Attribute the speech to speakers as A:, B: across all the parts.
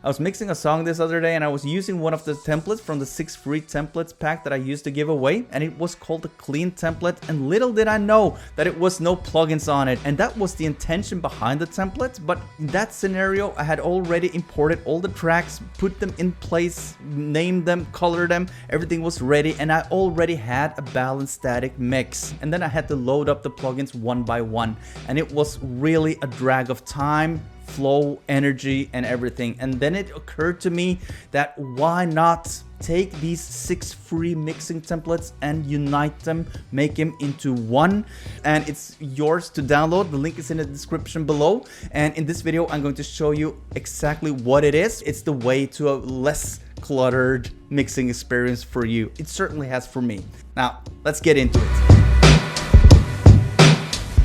A: I was mixing a song this other day and I was using one of the templates from the 6 free templates pack that I used to give away, and it was called the clean template, and little did I know that it was no plugins on it, and that was the intention behind the template. But in that scenario I had already imported all the tracks, put them in place, named them, colored them, everything was ready, and I already had a balanced static mix. And then I had to load up the plugins one by one, and it was really a drag of time, flow, energy, and everything. And then it occurred to me that why not take these 6 free mixing templates and unite them, make them into one, and it's yours to download. The link is in the description below, and in this video I'm going to show you exactly what it is. It's the way to a less cluttered mixing experience for you. It certainly has for me. Now let's get into it.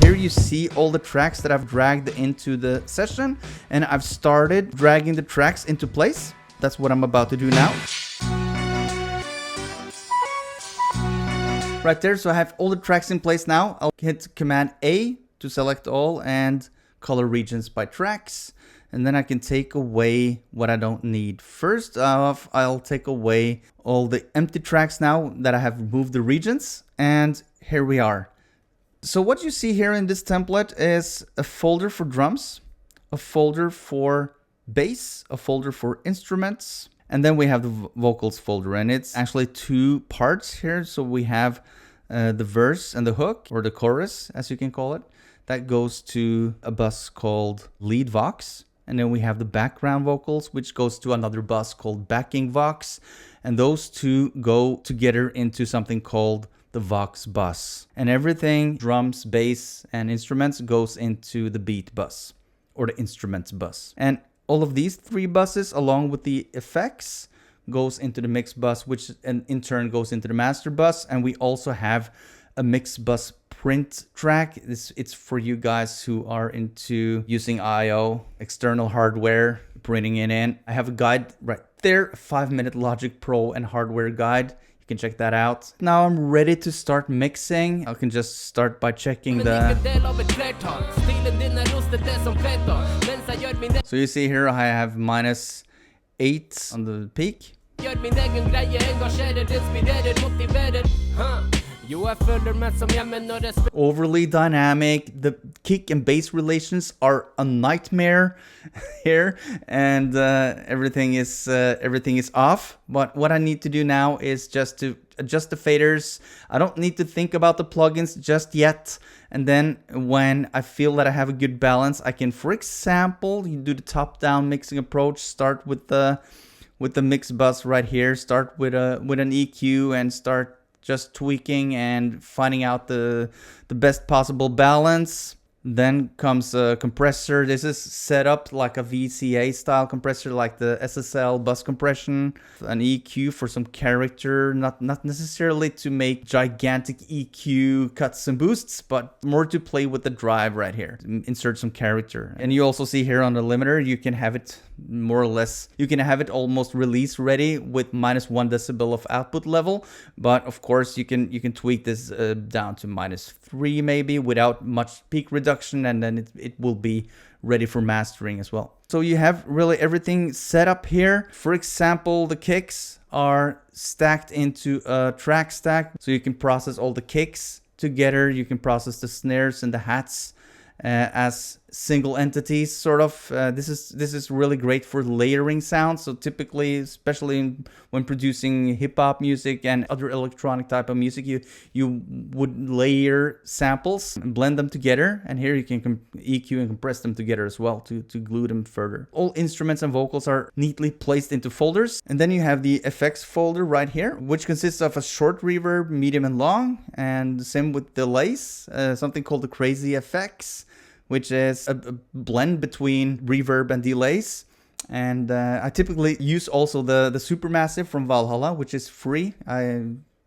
A: Here you see all the tracks that I've dragged into the session, and I've started dragging the tracks into place. That's what I'm about to do now. Right there, so I have all the tracks in place now. I'll hit Command A to select all and color regions by tracks. And then I can take away what I don't need. First off, I'll take away all the empty tracks now that I have removed the regions. And here we are. So what you see here in this template is a folder for drums, a folder for bass, a folder for instruments, and then we have the vocals folder, and it's actually 2 parts here. So we have the verse and the hook, or the chorus as you can call it, that goes to a bus called lead vox, and then we have the background vocals, which goes to another bus called backing vox, and those 2 go together into something called the Vox bus. And everything, drums, bass, and instruments, goes into the beat bus, or the instruments bus. And all of these 3 buses, along with the effects, goes into the mix bus, which in turn goes into the master bus. And we also have a mix bus print track. It's for you guys who are into using I/O, external hardware, printing it in. I have a guide right there, a 5-minute Logic Pro and hardware guide. You can check that out. Now I'm ready to start mixing. I can just start by checking the... So you see here I have -8 on the peak. Overly dynamic. The kick and bass relations are a nightmare here, and everything is off. But what I need to do now is just to adjust the faders. I don't need to think about the plugins just yet. And then when I feel that I have a good balance, I can, for example, you do the top-down mixing approach. Start with the mix bus right here. Start with an EQ and start just tweaking and finding out the best possible balance. Then comes a compressor. This is set up like a VCA style compressor, like the SSL bus compression. An EQ for some character, not necessarily to make gigantic EQ cuts and boosts, but more to play with the drive right here. Insert some character. And you also see here on the limiter, you can have it more or less, you can have it almost release ready with -1 decibel of output level. But of course you can tweak this down to -3 maybe without much peak reduction, and then it will be ready for mastering as well. So you have really everything set up here. For example, the kicks are stacked into a track stack, so you can process all the kicks together. You can process the snares and the hats as single entities, sort of. This is really great for layering sounds. So typically, especially when producing hip-hop music and other electronic type of music, you would layer samples and blend them together, and here you can EQ and compress them together as well to glue them further. All instruments and vocals are neatly placed into folders, and then you have the effects folder right here, which consists of a short reverb, medium and long, and same with delays, something called the crazy effects, which is a blend between reverb and delays. And I typically use also the Supermassive from Valhalla, which is free. I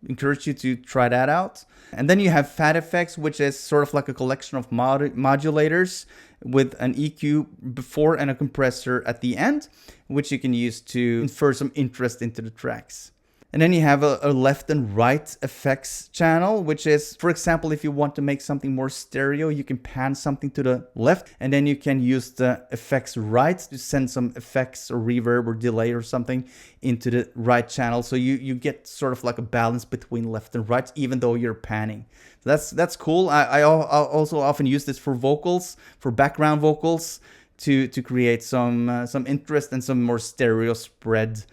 A: encourage you to try that out. And then you have Fat Effects, which is sort of like a collection of modulators with an EQ before and a compressor at the end, which you can use to infer some interest into the tracks. And then you have a left and right effects channel, which is, for example, if you want to make something more stereo, you can pan something to the left, and then you can use the effects right to send some effects or reverb or delay or something into the right channel. So you get sort of like a balance between left and right, even though you're panning. So that's cool. I also often use this for vocals, for background vocals, to create some interest and some more stereo spread.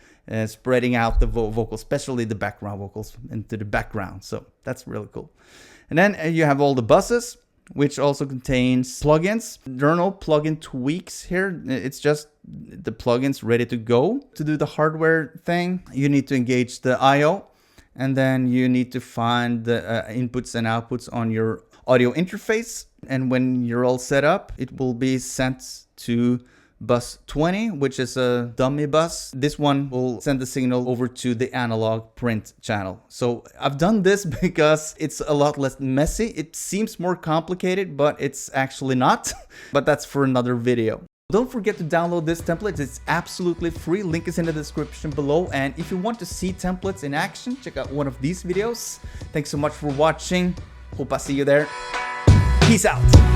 A: Spreading out the vocals, especially the background vocals, into the background. So that's really cool. And then you have all the buses, which also contains plugins. There are no plugin tweaks here. It's just the plugins ready to go. To do the hardware thing, you need to engage the I/O, and then you need to find the inputs and outputs on your audio interface. And when you're all set up, it will be sent to bus 20, which is a dummy bus. This one will send the signal over to the analog print channel. So I've done this because it's a lot less messy. It seems more complicated, but it's actually not. But that's for another video. Don't forget to download this template. It's absolutely free. Link is in the description below. And if you want to see templates in action, check out one of these videos. Thanks so much for watching. Hope I see you there. Peace out.